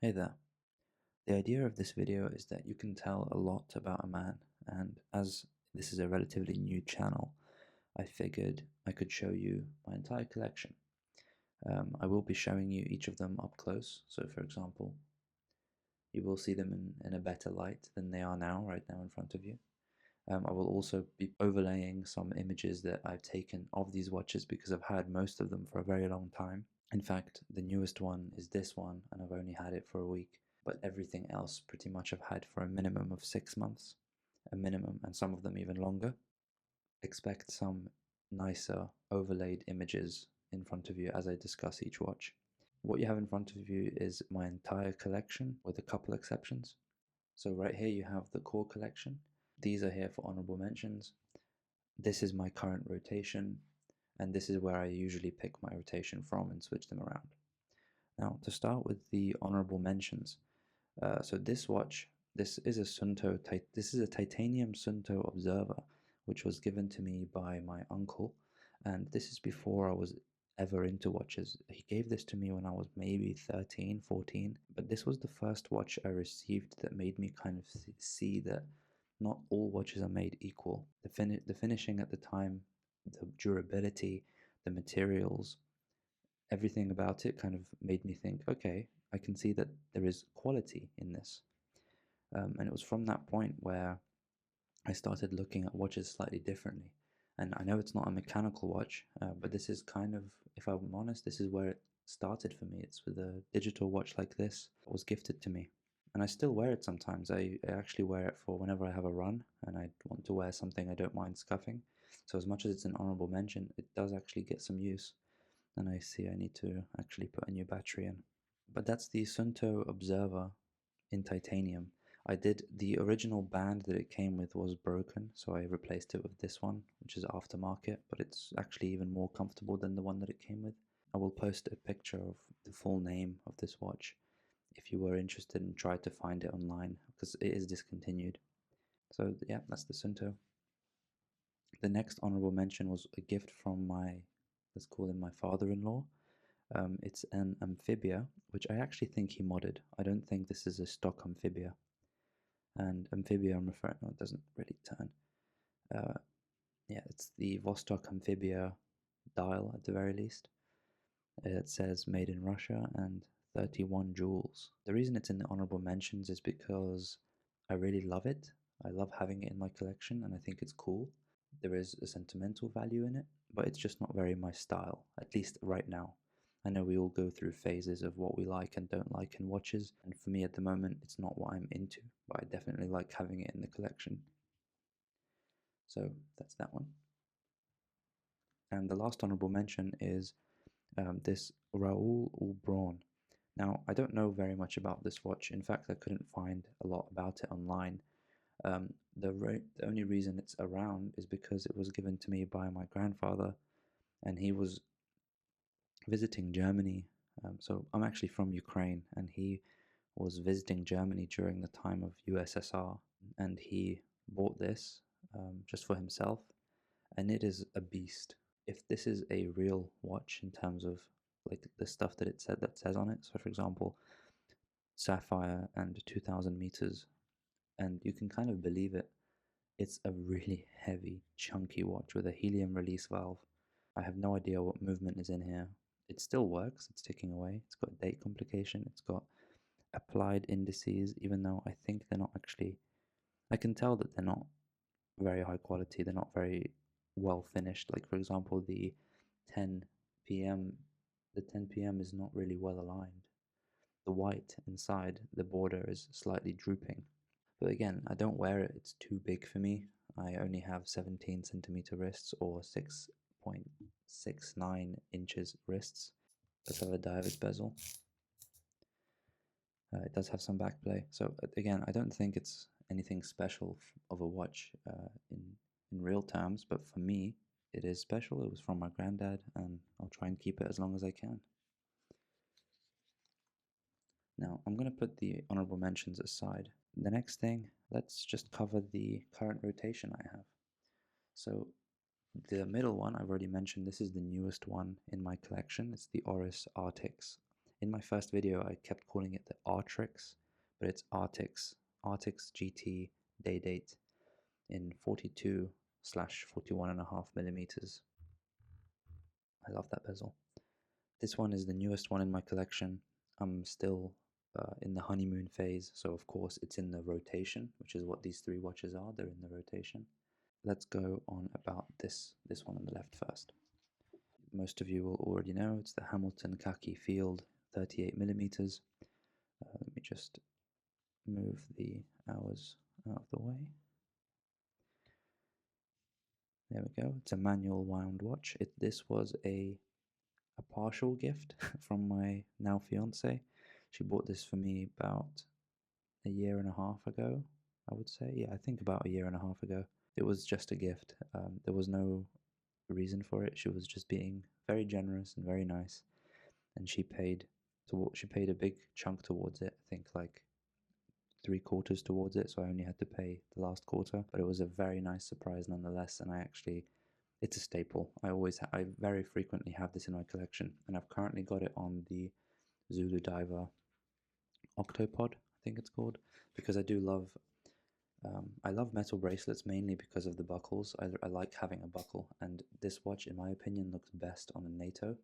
Hey there. The idea of this video is that you can tell a lot about a man, and as this is a relatively new channel, I figured I could show you my entire collection. I will be showing you each of them up close, so for example, you will see them in a better light than they are now, right now in front of you. I will also be overlaying some images that I've taken of these watches because I've had most of them for a very long time. In fact, the newest one is this one, and I've only had it for a week. But everything else pretty much I've had for a minimum of 6 months, a minimum, and some of them even longer. Expect some nicer overlaid images in front of you as I discuss each watch. What you have in front of you is my entire collection with a couple exceptions. So right here you have the core collection. These are here for honorable mentions. This is my current rotation, and this is where I usually pick my rotation from and switch them around. Now, to start with the honorable mentions, so this watch, this is a titanium Sunto Observer, which was given to me by my uncle, and this is before I was ever into watches. He gave this to me when I was maybe 13, 14, but this was the first watch I received that made me kind of see that not all watches are made equal. The finishing at the time, the durability, the materials, everything about it kind of made me think, okay, I can see that there is quality in this. And it was from that point where I started looking at watches slightly differently. And I know it's not a mechanical watch, but this is kind of, if I'm honest, this is where it started for me. It's with a digital watch like this. It was gifted to me. And I still wear it sometimes. I actually wear it for whenever I have a run and I want to wear something I don't mind scuffing. So as much as it's an honorable mention, it does actually get some use. And I see I need to actually put a new battery in. But that's the Sunto Observer in titanium. I did the original band that it came with was broken, so I replaced it with this one, which is aftermarket, but it's actually even more comfortable than the one that it came with. I will post a picture of the full name of this watch if you were interested and tried to find it online, because it is discontinued. So yeah, that's the Sunto. The next honorable mention was a gift from let's call him my father-in-law. It's an amphibia, which I actually think he modded. I don't think this is a stock amphibia. And amphibia, I'm referring, no, it doesn't really turn. Yeah, it's the Vostok amphibia dial at the very least. It says made in Russia and 31 jewels. The reason it's in the honorable mentions is because I really love it. I love having it in my collection and I think it's cool. There is a sentimental value in it, but it's just not very my style, at least right now. I know we all go through phases of what we like and don't like in watches, and for me at the moment, it's not what I'm into, but I definitely like having it in the collection. So that's that one. And the last honorable mention is this Raoul Braun. Now, I don't know very much about this watch. In fact, I couldn't find a lot about it online. The only reason it's around is because it was given to me by my grandfather, and he was visiting Germany. So I'm actually from Ukraine, and he was visiting Germany during the time of USSR, and he bought this just for himself, and it is a beast. If this is a real watch in terms of like the stuff that says on it, so for example, sapphire and 2000 meters, and you can kind of believe it. It's a really heavy, chunky watch with a helium release valve. I have no idea what movement is in here. It still works, it's ticking away. It's got date complication, it's got applied indices, even though I think they're not actually. I can tell that they're not very high quality, they're not very well finished. Like, for example, the 10 p.m. The 10 p.m. is not really well aligned. The white inside the border is slightly drooping. But again, I don't wear it, it's too big for me. I only have 17 centimeter wrists or 6.69 inches wrists. Does have a divers bezel. It does have some back play. So again, I don't think it's anything special of a watch in real terms, but for me, it is special. It was from my granddad, and I'll try and keep it as long as I can. Now, I'm going to put the honorable mentions aside. The next thing, let's just cover the current rotation I have. So the middle one, I've already mentioned, this is the newest one in my collection. It's the Oris Artix. In my first video, I kept calling it the Artrix, but it's Artix GT day date in 42/41.5 millimeters. I love that bezel. This one is the newest one in my collection. I'm still in the honeymoon phase, so of course it's in the rotation, which is what these three watches are. They're in the rotation. Let's go on about this one on the left first. Most of you will already know it's the Hamilton Khaki Field 38 millimeters. Let me just move the hours out of the way. There we go. It's a manual wound watch. This was a partial gift from my now fiance. She bought this for me about a year and a half ago, I would say. Yeah, I think about a year and a half ago. It was just a gift. There was no reason for it. She was just being very generous and very nice, and she paid a big chunk towards it. I think like 3/4 towards it, so I only had to pay the last quarter. But it was a very nice surprise nonetheless, and it's a staple. I very frequently have this in my collection, and I've currently got it on the Zulu Diver Octopod, I think it's called, because I love metal bracelets mainly because of the buckles. I like having a buckle, and this watch, in my opinion, looks best on a NATO.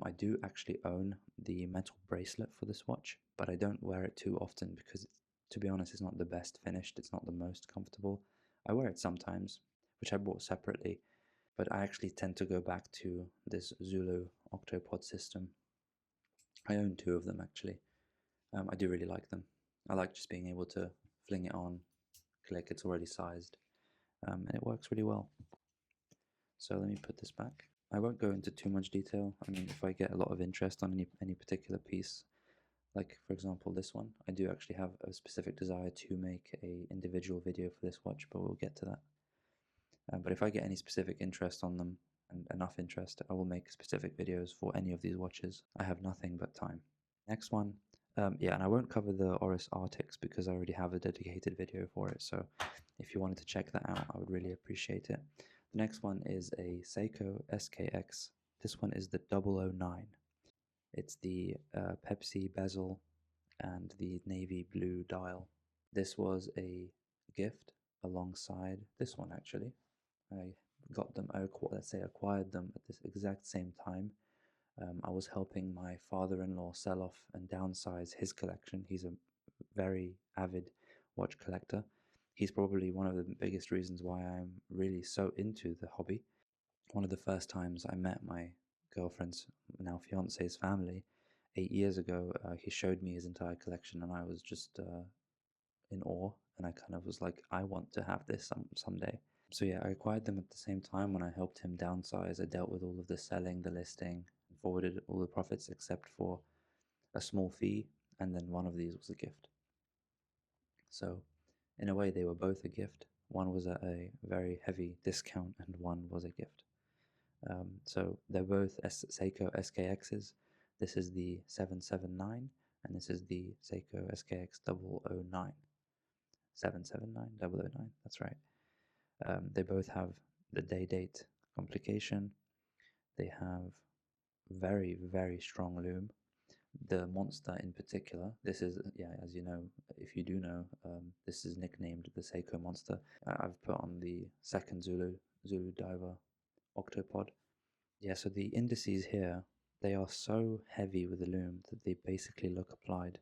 I do actually own the metal bracelet for this watch, but I don't wear it too often because, to be honest, it's not the best finished. It's not the most comfortable. I wear it sometimes, which I bought separately, but I actually tend to go back to this Zulu Octopod system. I own two of them actually. I do really like them. I like just being able to fling it on, click, it's already sized, and it works really well. So let me put this back. I won't go into too much detail. I mean, if I get a lot of interest on any particular piece, like for example this one, I do actually have a specific desire to make a individual video for this watch, but we'll get to that. But if I get any specific interest on them, and enough interest, I will make specific videos for any of these watches. I have nothing but time. Next one, yeah, and I won't cover the Oris Artix because I already have a dedicated video for it, so if you wanted to check that out, I would really appreciate it. The next one is a Seiko SKX. This one is the 009. It's the Pepsi bezel and the navy blue dial. This was a gift alongside this one actually. I got them, acquired them at this exact same time. I was helping my father-in-law sell off and downsize his collection. He's a very avid watch collector. He's probably one of the biggest reasons why I'm really so into the hobby. One of the first times I met my girlfriend's, now fiance's family 8 years ago, he showed me his entire collection, and I was just in awe, and I kind of was like, I want to have this someday. So yeah, I acquired them at the same time when I helped him downsize. I dealt with all of the selling, the listing, forwarded all the profits except for a small fee, and then one of these was a gift. So in a way, they were both a gift. One was at a very heavy discount, and one was a gift. So they're both Seiko SKXs. This is the 779, and this is the Seiko SKX 009. 779, 009, that's right. They both have the day date complication. They have very, very strong lume. The monster in particular, this is, yeah, as you know, if you do know, this is nicknamed the Seiko monster. I've put on the second Zulu Diver Octopod. Yeah, so the indices here, they are so heavy with the lume that they basically look applied.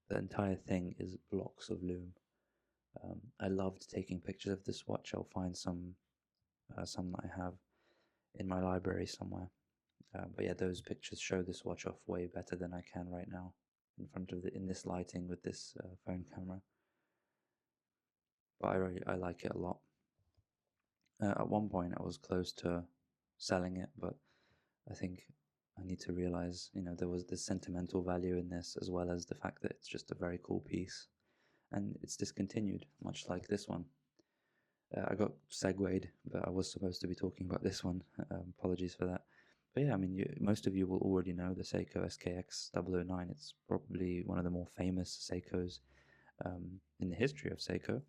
The entire thing is blocks of lume. I loved taking pictures of this watch. I'll find some that I have in my library somewhere. But yeah, those pictures show this watch off way better than I can right now in this lighting with this phone camera. But I like it a lot. At one point, I was close to selling it, but I think I need to realize, there was this sentimental value in this, as well as the fact that it's just a very cool piece, and it's discontinued, much like this one. I got segued, but I was supposed to be talking about this one. Apologies for that. But yeah, I mean, most of you will already know the Seiko SKX 009. It's probably one of the more famous Seikos in the history of Seiko.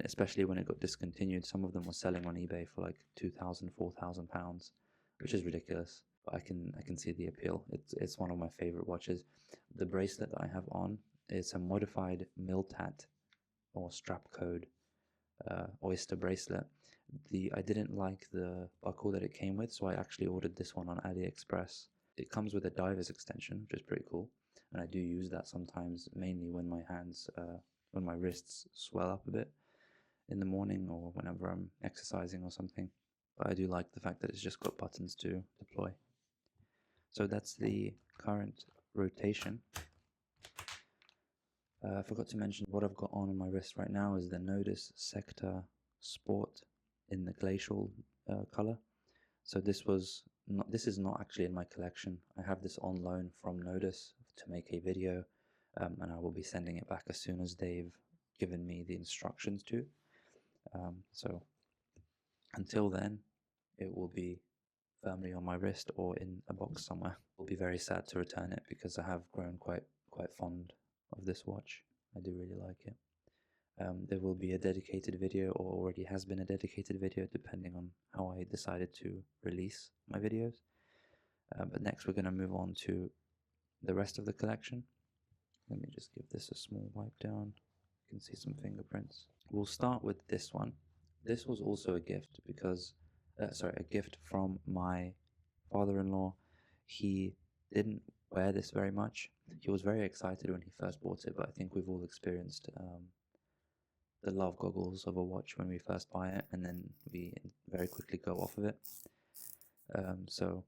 Especially when it got discontinued, some of them were selling on eBay for like £2,000, £4,000, which is ridiculous. but I can see the appeal. It's one of my favorite watches. The bracelet that I have on is a modified Miltat or strapcode oyster bracelet. I didn't like the buckle that it came with, so I actually ordered this one on AliExpress. It comes with a diver's extension, which is pretty cool, and I do use that sometimes, mainly when when my wrists swell up a bit in the morning or whenever I'm exercising or something. But I do like the fact that it's just got buttons to deploy. So that's the current rotation. I forgot to mention what I've got on my wrist right now is the Nodus Sector Sport in the glacial color. So this is not actually in my collection. I have this on loan from Nodus to make a video, and I will be sending it back as soon as they've given me the instructions to. So until then, it will be firmly on my wrist or in a box somewhere. I'll be very sad to return it because I have grown quite fond of this watch. I do really like it. There will be a dedicated video, or already has been a dedicated video, depending on how I decided to release my videos. But next we're going to move on to the rest of the collection. Let me just give this a small wipe down. You can see some fingerprints. We'll start with this one. This was also a gift because, a gift from my father-in-law. He didn't wear this very much. He was very excited when he first bought it, but I think we've all experienced the love goggles of a watch when we first buy it, and then we very quickly go off of it. So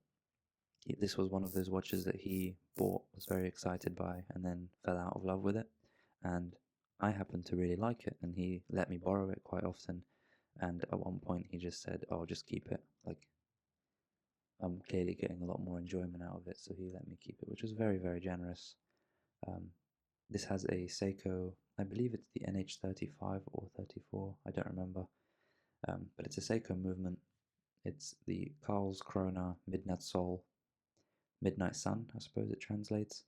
this was one of those watches that he bought, was very excited by, and then fell out of love with it. And I happened to really like it, and he let me borrow it quite often. And at one point he just said, "Oh, just keep it. Like, I'm clearly getting a lot more enjoyment out of it," so he let me keep it, which was very, very generous. This has a Seiko, I believe it's the NH35 or 34, I don't remember, but it's a Seiko movement. It's the Karlskrona Midnight Sol, Midnight Sun, I suppose it translates.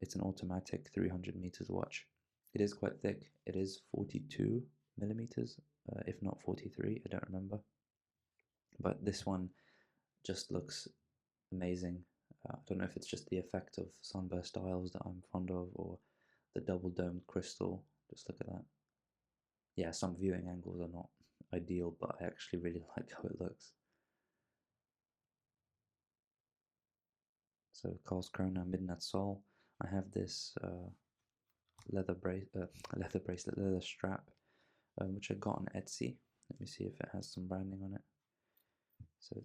It's an automatic 300 meters watch. It is quite thick. It is 42 millimeters, if not 43, I don't remember. But this one just looks amazing. I don't know if it's just the effect of sunburst dials that I'm fond of, or the double domed crystal. Just look at that. Yeah, some viewing angles are not ideal, but I actually really like how it looks. So Karlskrona Midnight Sol. I have this leather bracelet, leather strap, which I got on Etsy. Let me see if it has some branding on it. So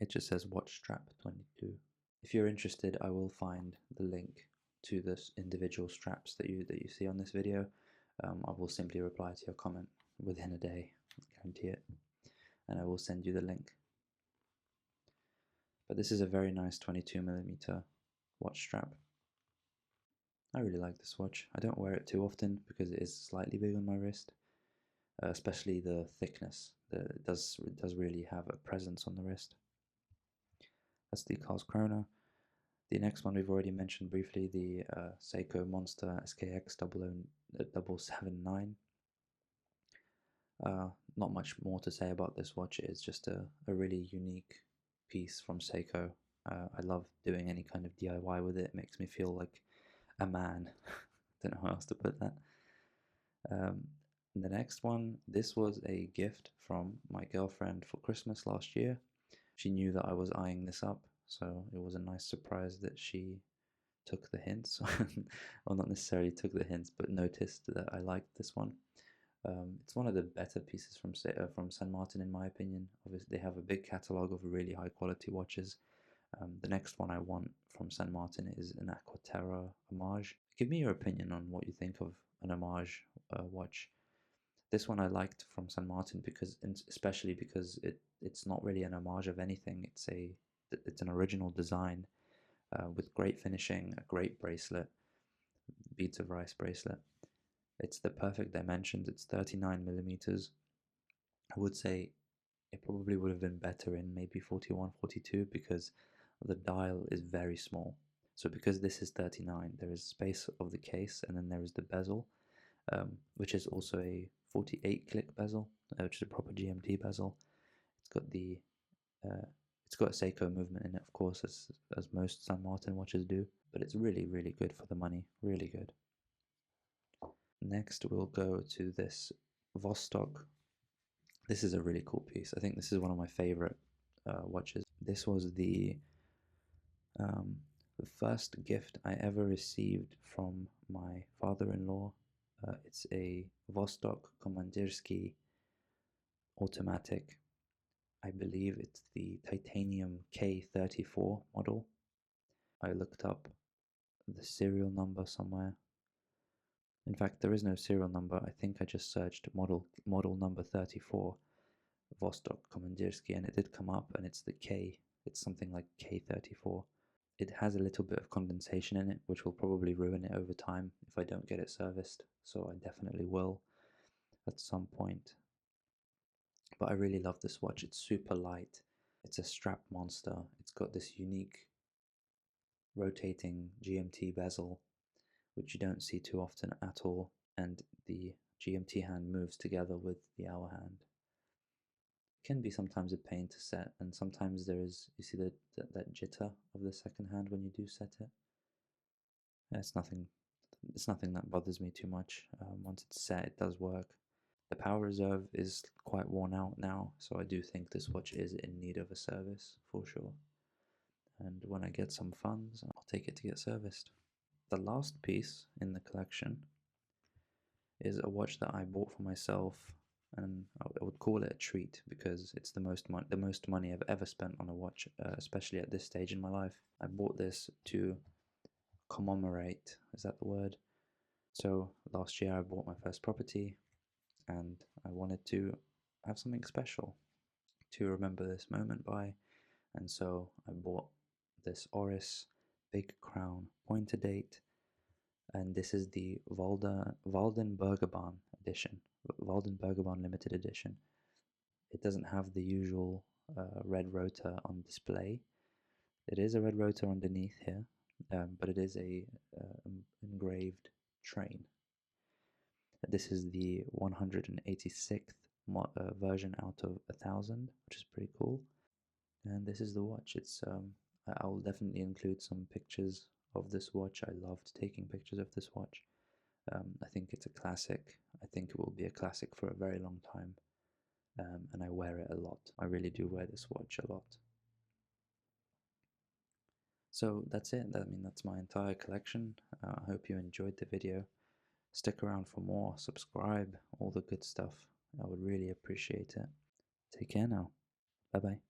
it just says Watch Strap 22. If you're interested, I will find the link to the individual straps that you see on this video. I will simply reply to your comment within a day, I guarantee it, and I will send you the link. But this is a very nice 22mm watch strap. I really like this watch. I don't wear it too often because it is slightly big on my wrist, especially the thickness. It does really have a presence on the wrist. That's the Karlskrona. The next one we've already mentioned briefly, the Seiko Monster SKX 779. Not much more to say about this watch. It's just a really unique piece from Seiko. I love doing any kind of DIY with it. It makes me feel like a man. Don't know how else to put that. The next one, this was a gift from my girlfriend for Christmas last year. She knew that I was eyeing this up, so it was a nice surprise that she took the hints, well, not necessarily took the hints, but noticed that I liked this one. It's one of the better pieces from San Martin, in my opinion. Obviously, they have a big catalogue of really high quality watches. The next one I want from San Martin is an Aquaterra homage. Give me your opinion on what you think of an homage watch. This one I liked from San Martin because, especially because it's not really an homage of anything. It's an original design with great finishing, a great bracelet, beads of rice bracelet. It's the perfect dimensions. It's 39mm. I would say it probably would have been better in maybe 41, 42 because the dial is very small. So because this is 39, there is space of the case, and then there is the bezel, which is also a 48 click bezel, which is a proper GMT bezel. It's got the It's got a Seiko movement in it, of course, as most San Martin watches do, but it's really, really good for the money. Really good. Next, we'll go to this Vostok. This is a really cool piece. I think this is one of my favorite watches. This was the first gift I ever received from my father-in-law. It's a Vostok Komandirsky automatic. I believe it's the titanium K34 model. I looked up the serial number somewhere. In fact, there is no serial number. I think I just searched model number 34 Vostok Komandirsky, and it did come up, and it's the K. It's something like K34. It has a little bit of condensation in it, which will probably ruin it over time if I don't get it serviced, so I definitely will at some point. But I really love this watch. It's super light. It's a strap monster. It's got this unique rotating GMT bezel, which you don't see too often at all, and the GMT hand moves together with the hour hand. It can be sometimes a pain to set, and sometimes there is, you see that jitter of the second hand when you do set it. It's nothing that bothers me too much. Once it's set, it does work. The power reserve is quite worn out now, so I do think this watch is in need of a service for sure. And when I get some funds, I'll take it to get serviced. The last piece in the collection is a watch that I bought for myself, and I would call it a treat because it's the most money I've ever spent on a watch, especially at this stage in my life. I bought this to commemorate, is that the word? So last year I bought my first property, and I wanted to have something special to remember this moment by, and so I bought this Oris Big Crown pointer date, and this is the Waldenbergerbahn edition, Waldenbergerbahn limited edition. It doesn't have the usual red rotor on display. It is a red rotor underneath here, but it is a engraved train. This is the 186th version out of 1,000, which is pretty cool. And this is the watch. I will definitely include some pictures of this watch. I loved taking pictures of this watch. I think it's a classic. I think it will be a classic for a very long time. And I wear it a lot. I really do wear this watch a lot. So that's it. That's my entire collection. I hope you enjoyed the video. Stick around for more, subscribe, all the good stuff. I would really appreciate it. Take care now. Bye bye.